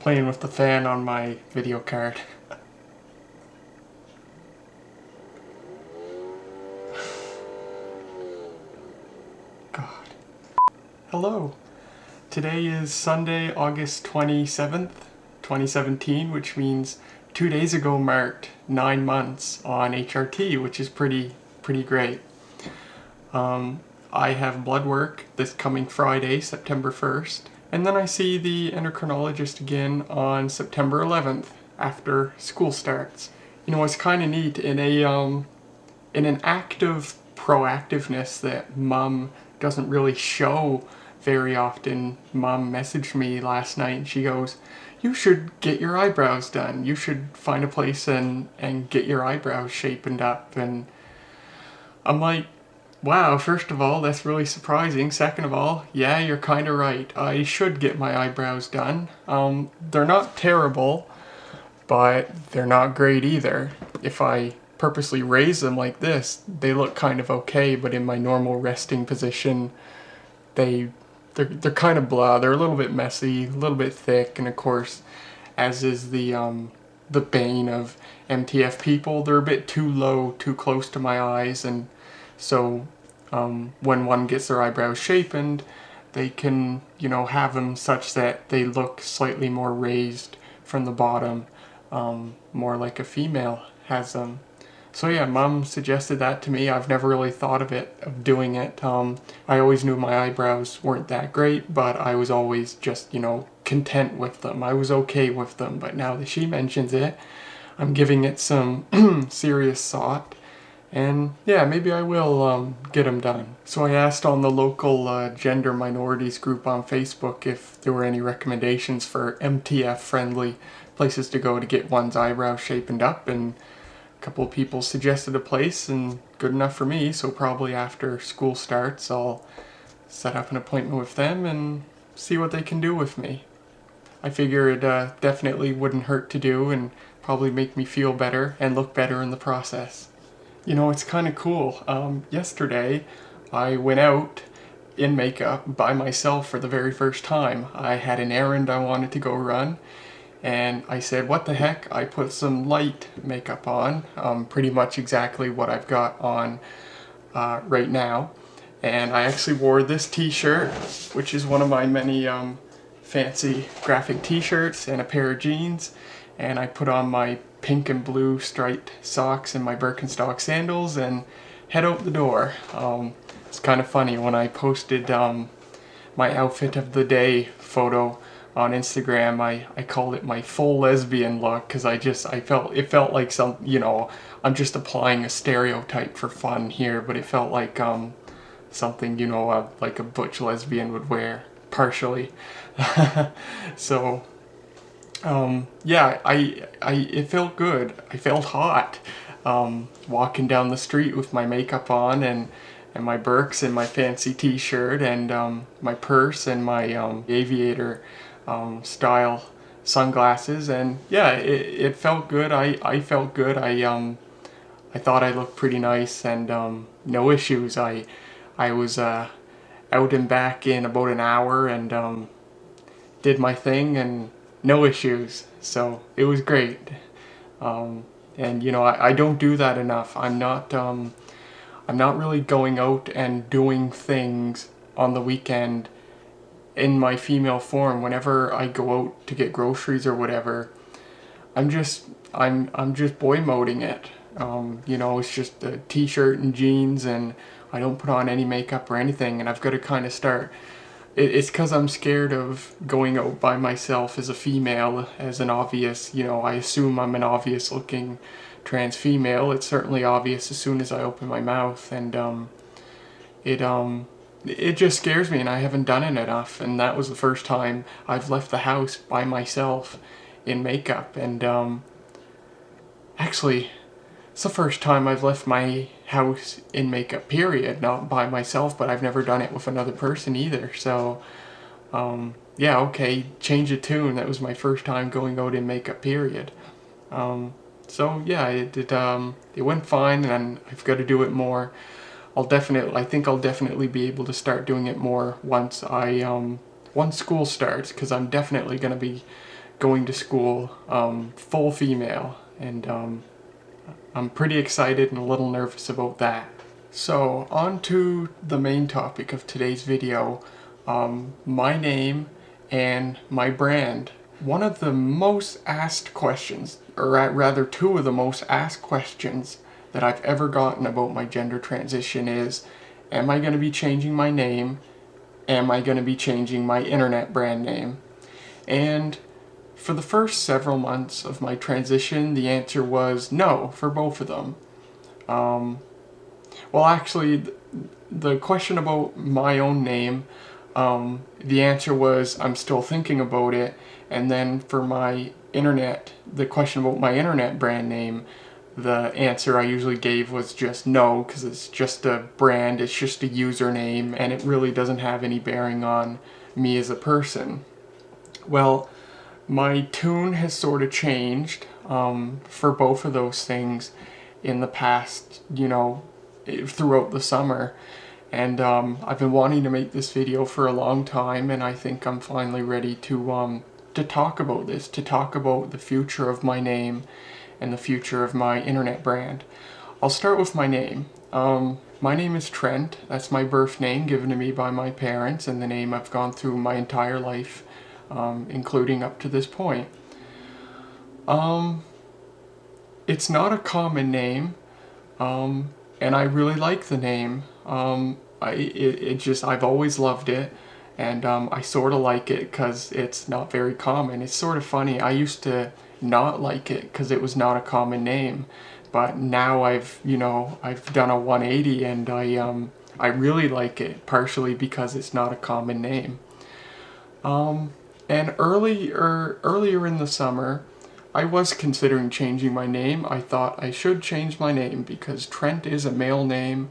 playing with the fan on my video card. God. Hello. Today is Sunday, August 27th, 2017, which means 2 days ago marked 9 months on HRT, which is pretty great. I have blood work this coming Friday, September 1st, and then I see the endocrinologist again on September 11th after school starts. You know, it's kind of neat in an act of proactiveness that Mom doesn't really show very often. Mom messaged me last night and she goes, "You should get your eyebrows done. You should find a place and get your eyebrows shapened up." And I'm like, wow, first of all, that's really surprising. Second of all, yeah, you're kind of right. I should get my eyebrows done. They're not terrible, but they're not great either. If I purposely raise them like this, they look kind of okay, but in my normal resting position, they're kind of blah. They're a little bit messy, a little bit thick, and of course, as is the bane of MTF people, they're a bit too low, too close to my eyes, and so when one gets their eyebrows shapened, they can, you know, have them such that they look slightly more raised from the bottom, more like a female has them. So yeah, Mom suggested that to me. I've never really thought of doing it. I always knew my eyebrows weren't that great, but I was always just, you know, content with them. I was okay with them, but now that she mentions it, I'm giving it some serious thought. And yeah, maybe I will get them done. So I asked on the local gender minorities group on Facebook if there were any recommendations for MTF-friendly places to go to get one's eyebrows shapened up, and a couple of people suggested a place, and good enough for me, so probably after school starts I'll set up an appointment with them and see what they can do with me. I figure it definitely wouldn't hurt to do and probably make me feel better and look better in the process. You know, it's kind of cool. Yesterday, I went out in makeup by myself for the very first time. I had an errand I wanted to go run, and I said, what the heck, I put some light makeup on, pretty much exactly what I've got on right now. And I actually wore this t-shirt, which is one of my many fancy graphic t-shirts, and a pair of jeans, and I put on my pink and blue striped socks and my Birkenstock sandals and head out the door. It's kind of funny, when I posted my outfit of the day photo on Instagram, I called it my full lesbian look, because it felt like some, you know, I'm just applying a stereotype for fun here, but it felt like something, you know, like a butch lesbian would wear, partially. So yeah, it felt good. I felt hot, walking down the street with my makeup on and my Birks and my fancy t-shirt and my purse and my aviator style sunglasses, and yeah, it felt good. I felt good. I thought I looked pretty nice, and no issues. I was out and back in about an hour and did my thing, and no issues, so it was great. And you know, I don't do that enough. I'm not really going out and doing things on the weekend in my female form. Whenever I go out to get groceries or whatever, I'm just boy moding it. You know, it's just a t-shirt and jeans, and I don't put on any makeup or anything, and I've got to kind of start. It's because I'm scared of going out by myself as a female, as an obvious, you know, I assume I'm an obvious looking trans female. It's certainly obvious as soon as I open my mouth, and it just scares me, and I haven't done it enough, and that was the first time I've left the house by myself in makeup, and actually, it's the first time I've left my house in makeup, period. Not by myself, but I've never done it with another person either. So, yeah, okay, change of tune. That was my first time going out in makeup, period. So yeah, it went fine, and I've got to do it more. I think I'll definitely be able to start doing it more once school starts, because I'm definitely going to be going to school full female, and I'm pretty excited and a little nervous about that. So on to the main topic of today's video, my name and my brand. One of the most asked questions, or rather two of the most asked questions that I've ever gotten about my gender transition is, am I going to be changing my name? Am I going to be changing my internet brand name? And for the first several months of my transition, the answer was no for both of them. Well, actually, the question about my own name, the answer was I'm still thinking about it. And then for my internet, the question about my internet brand name, the answer I usually gave was just no, because it's just a brand, it's just a username, and it really doesn't have any bearing on me as a person. Well, my tune has sort of changed for both of those things in the past, throughout the summer. And I've been wanting to make this video for a long time, and I think I'm finally ready to talk about this, to talk about the future of my name and the future of my internet brand. I'll start with my name. My name is Trent. That's my birth name given to me by my parents, and the name I've gone through my entire life, including up to this point. It's not a common name, and I really like the name. I've always loved it, and I sort of like it because it's not very common. It's sort of funny. I used to not like it because it was not a common name, but now I've done a 180, and I really like it, partially because it's not a common name. And earlier in the summer, I was considering changing my name. I thought I should change my name because Trent is a male name,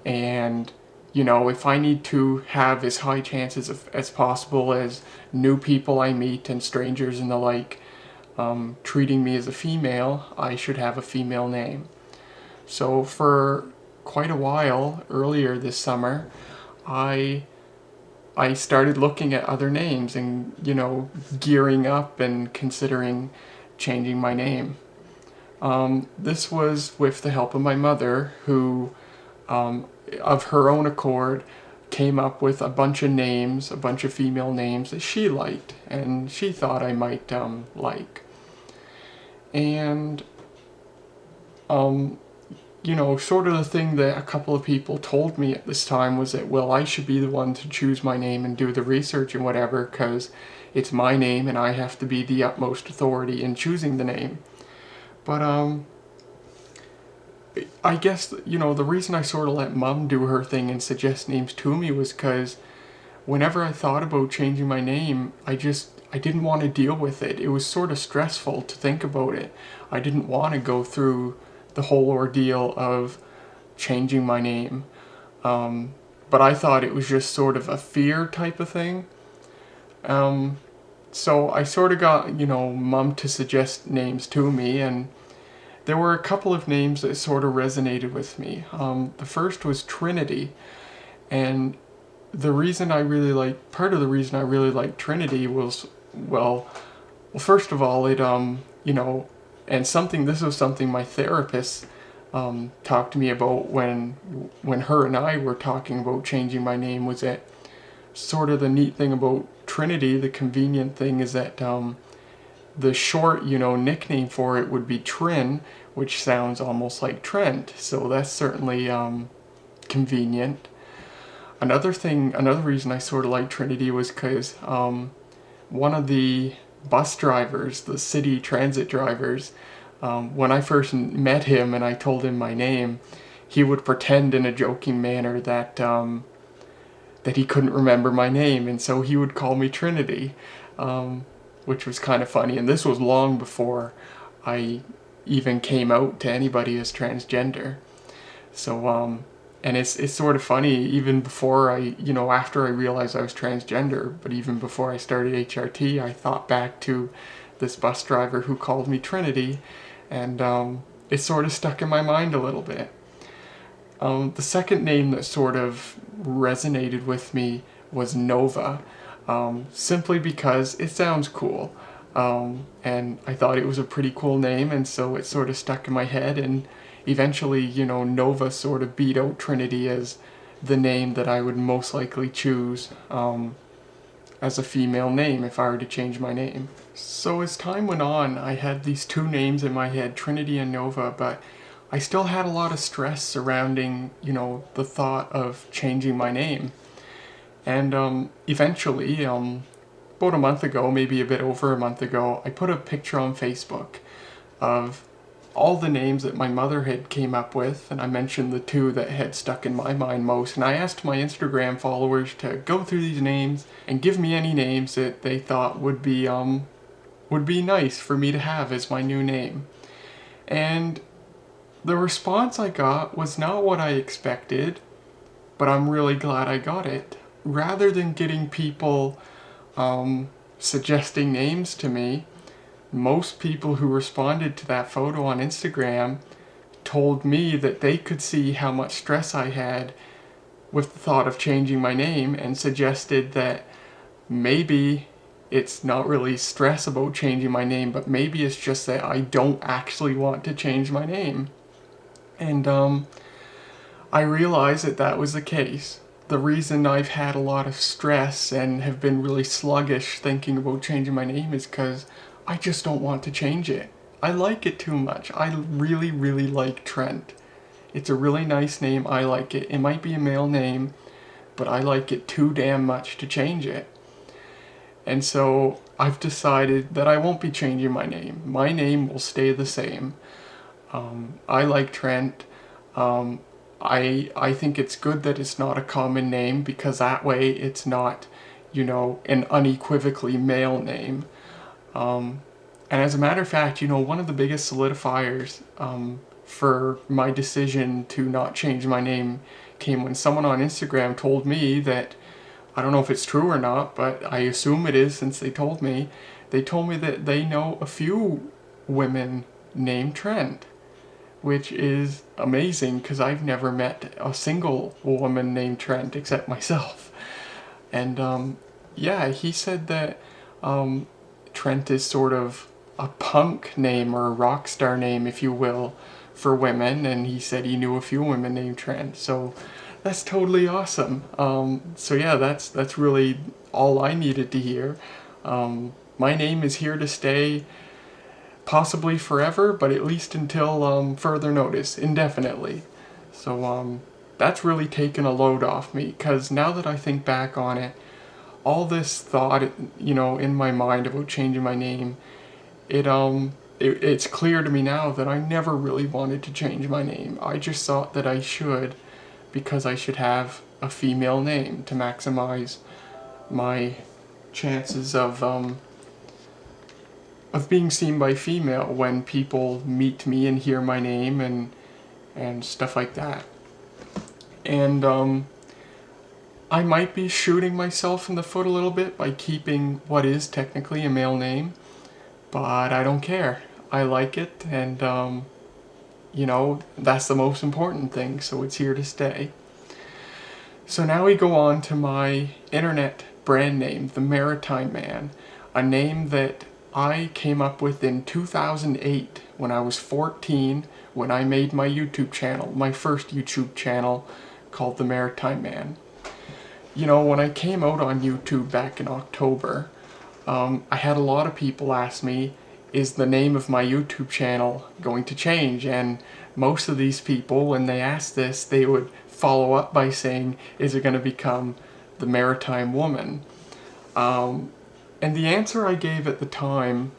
and if I need to have as high chances as possible as new people I meet and strangers and the like treating me as a female, I should have a female name. So for quite a while earlier this summer, I started looking at other names and gearing up and considering changing my name. This was with the help of my mother, who of her own accord came up with a bunch of names, a bunch of female names that she liked and she thought I might like. And sort of the thing that a couple of people told me at this time was that, well, I should be the one to choose my name and do the research and whatever, because it's my name and I have to be the utmost authority in choosing the name. But I guess, the reason I sort of let Mum do her thing and suggest names to me was because whenever I thought about changing my name, I didn't want to deal with it. It was sort of stressful to think about it. I didn't want to go through the whole ordeal of changing my name. But I thought it was just sort of a fear type of thing. So I sort of got, Mum to suggest names to me, and there were a couple of names that sort of resonated with me. The first was Trinity, and part of the reason I really liked Trinity was, well, first of all, it, and this was something my therapist talked to me about when her and I were talking about changing my name, was that sort of the neat thing about Trinity, the convenient thing, is that the short, nickname for it would be Trin, which sounds almost like Trent, so that's certainly convenient. Another reason I sort of liked Trinity was because one of the bus drivers, the city transit drivers, when I first met him and I told him my name, he would pretend in a joking manner that he couldn't remember my name, and so he would call me Trinity, which was kind of funny. And this was long before I even came out to anybody as transgender. So and it's sort of funny, even before after I realized I was transgender, but even before I started HRT, I thought back to this bus driver who called me Trinity, and it sort of stuck in my mind a little bit. The second name that sort of resonated with me was Nova, simply because it sounds cool. and I thought it was a pretty cool name, and so it sort of stuck in my head, and eventually, you know, Nova sort of beat out Trinity as the name that I would most likely choose as a female name if I were to change my name. So as time went on, I had these two names in my head, Trinity and Nova, but I still had a lot of stress surrounding, you know, the thought of changing my name. And eventually, about a month ago, maybe a bit over a month ago, I put a picture on Facebook of all the names that my mother had came up with, and I mentioned the two that had stuck in my mind most, and I asked my Instagram followers to go through these names and give me any names that they thought would be nice for me to have as my new name. And the response I got was not what I expected, but I'm really glad I got it. Rather than getting people suggesting names to me, most people who responded to that photo on Instagram told me that they could see how much stress I had with the thought of changing my name, and suggested that maybe it's not really stress about changing my name, but maybe it's just that I don't actually want to change my name. And I realized that that was the case. The reason I've had a lot of stress and have been really sluggish thinking about changing my name is because I just don't want to change it. I like it too much. I really, really like Trent. It's a really nice name. I like it. It might be a male name, but I like it too damn much to change it. And so I've decided that I won't be changing my name. My name will stay the same. I like Trent. I think it's good that it's not a common name, because that way it's not, you know, an unequivocally male name. And as a matter of fact, you know, one of the biggest solidifiers for my decision to not change my name came when someone on Instagram told me that, I don't know if it's true or not, but I assume it is since they told me that they know a few women named Trent, which is amazing because I've never met a single woman named Trent except myself. And yeah, he said that Trent is sort of a punk name, or a rock star name, if you will, for women, and he said he knew a few women named Trent. So that's totally awesome. So yeah, that's really all I needed to hear. My name is here to stay, possibly forever, but at least until further notice, indefinitely. So that's really taken a load off me, because now that I think back on it, all this thought, you know, in my mind about changing my name, it's clear to me now that I never really wanted to change my name. I just thought that I should, because I should have a female name to maximize my chances of being seen by female when people meet me and hear my name and stuff like that. And I might be shooting myself in the foot a little bit by keeping what is technically a male name, but I don't care. I like it, and you know, that's the most important thing, so it's here to stay. So now we go on to my internet brand name, The Maritime Man, a name that I came up with in 2008 when I was 14, when I made my YouTube channel, my first YouTube channel called The Maritime Man. You know, when I came out on YouTube back in October, I had a lot of people ask me, is the name of my YouTube channel going to change? And most of these people, when they asked this, they would follow up by saying, is it going to become The Maritime Woman? And the answer I gave at the time,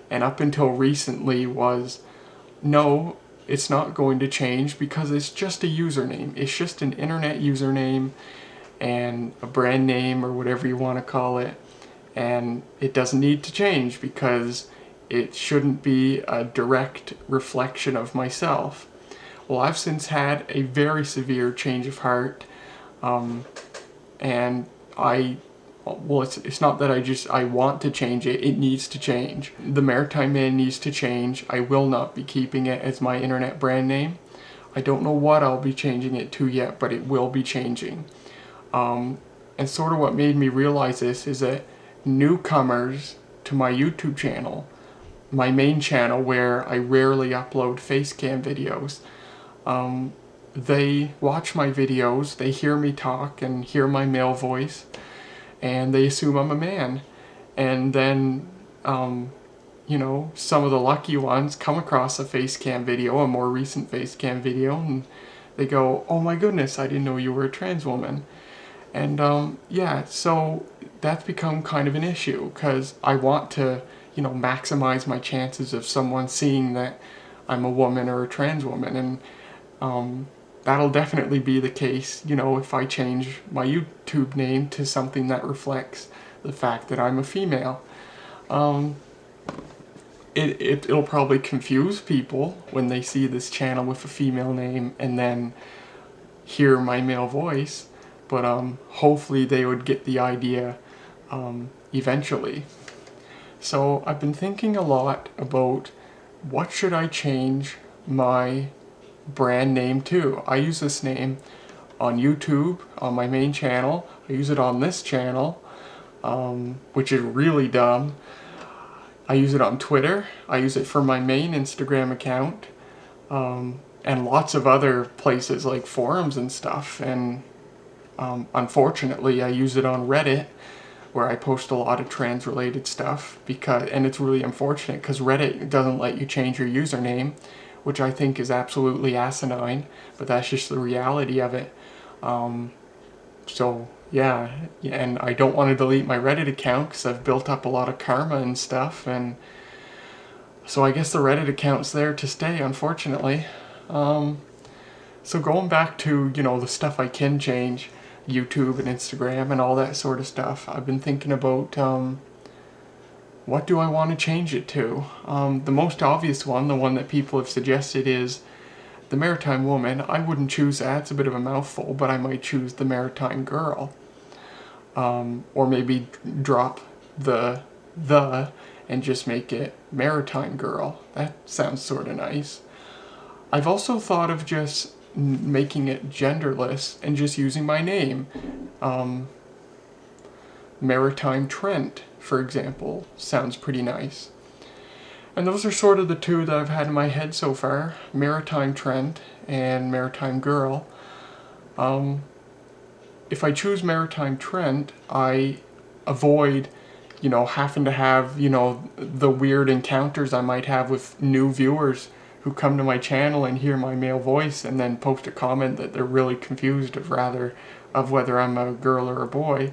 and up until recently, was no, it's not going to change, because it's just a username. It's just an internet username and a brand name, or whatever you want to call it. And it doesn't need to change because it shouldn't be a direct reflection of myself. Well, I've since had a very severe change of heart, and it's not that I want to change it, it needs to change. The Maritime Man needs to change. I will not be keeping it as my internet brand name. I don't know what I'll be changing it to yet, but it will be changing. And sort of what made me realize this is that newcomers to my YouTube channel, my main channel where I rarely upload face cam videos. They watch my videos, they hear me talk and hear my male voice, and they assume I'm a man. And then, you know, some of the lucky ones come across a face cam video, a more recent face cam video, and they go, oh my goodness, I didn't know you were a trans woman. And yeah, so that's become kind of an issue, because I want to, you know, maximize my chances of someone seeing that I'm a woman or a trans woman. And that'll definitely be the case, you know, if I change my YouTube name to something that reflects the fact that I'm a female. It'll probably confuse people when they see this channel with a female name and then hear my male voice, but hopefully they would get the idea eventually. So I've been thinking a lot about what should I change my brand name to. I use this name on YouTube, on my main channel. I use it on this channel, which is really dumb. I use it on Twitter. I use it for my main Instagram account, and lots of other places like forums and stuff. And unfortunately, I use it on Reddit, where I post a lot of trans related stuff, and it's really unfortunate because Reddit doesn't let you change your username, which I think is absolutely asinine, but that's just the reality of it. So yeah, and I don't want to delete my Reddit account because I've built up a lot of karma and stuff, and so I guess the Reddit account's there to stay, unfortunately. So going back to, you know, the stuff I can change, YouTube and Instagram and all that sort of stuff, I've been thinking about what do I want to change it to? The most obvious one, the one that people have suggested, is the Maritime Woman. I wouldn't choose that, it's a bit of a mouthful, but I might choose the Maritime Girl. Or maybe drop the and just make it Maritime Girl. That sounds sort of nice. I've also thought of just making it genderless and just using my name. Maritime Trent, for example, sounds pretty nice. And those are sort of the two that I've had in my head so far, Maritime Trent and Maritime Girl. If I choose Maritime Trent, I avoid, you know, having to have, you know, the weird encounters I might have with new viewers who come to my channel and hear my male voice and then post a comment that they're really confused of whether I'm a girl or a boy.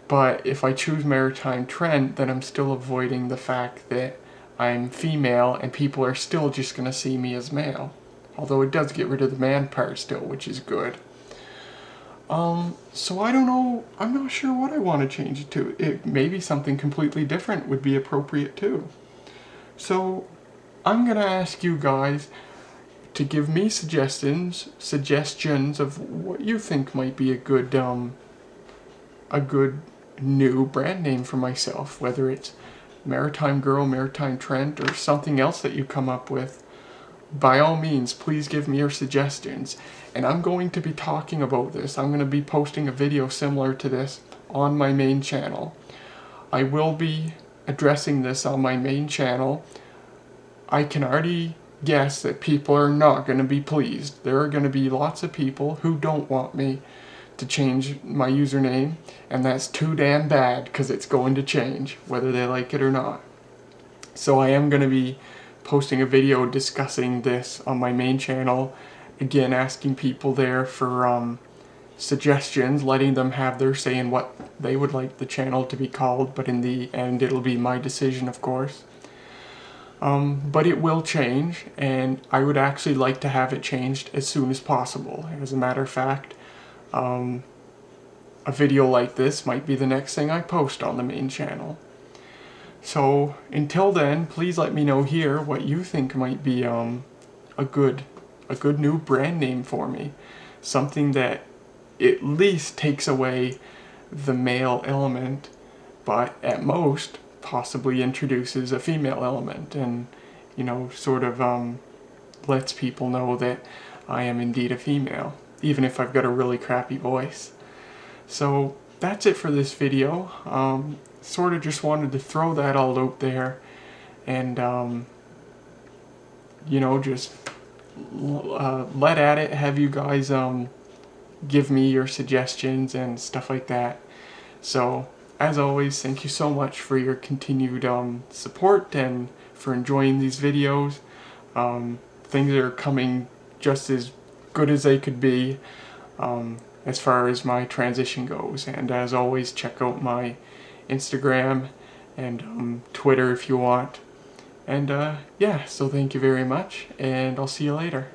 But if I choose Maritime Trent, then I'm still avoiding the fact that I'm female and people are still just going to see me as male. Although it does get rid of the man part still, which is good. So I don't know, I'm not sure what I want to change it to. Maybe something completely different would be appropriate too. So I'm going to ask you guys to give me suggestions of what you think might be a good new brand name for myself, whether it's Maritime Girl, Maritime Trent, or something else that you come up with. By all means, please give me your suggestions. And I'm going to be talking about this. I'm going to be posting a video similar to this on my main channel. I will be addressing this on my main channel. I can already guess that people are not going to be pleased. There are going to be lots of people who don't want me to change my username, and that's too damn bad because it's going to change whether they like it or not. So I am going to be posting a video discussing this on my main channel, again asking people there for suggestions, letting them have their say in what they would like the channel to be called, but in the end it'll be my decision, of course. But it will change, and I would actually like to have it changed as soon as possible. As a matter of fact, a video like this might be the next thing I post on the main channel. So until then, please let me know here what you think might be a good new brand name for me. Something that at least takes away the male element, but at most possibly introduces a female element and, you know, sort of lets people know that I am indeed a female, even if I've got a really crappy voice. So that's it for this video. sort of just wanted to throw that all out there, and you know, just let at it, have you guys give me your suggestions and stuff like that. So as always, thank you so much for your continued support and for enjoying these videos. Things are coming just as good as they could be as far as my transition goes, and as always, check out my Instagram and Twitter if you want. And yeah, so thank you very much, and I'll see you later.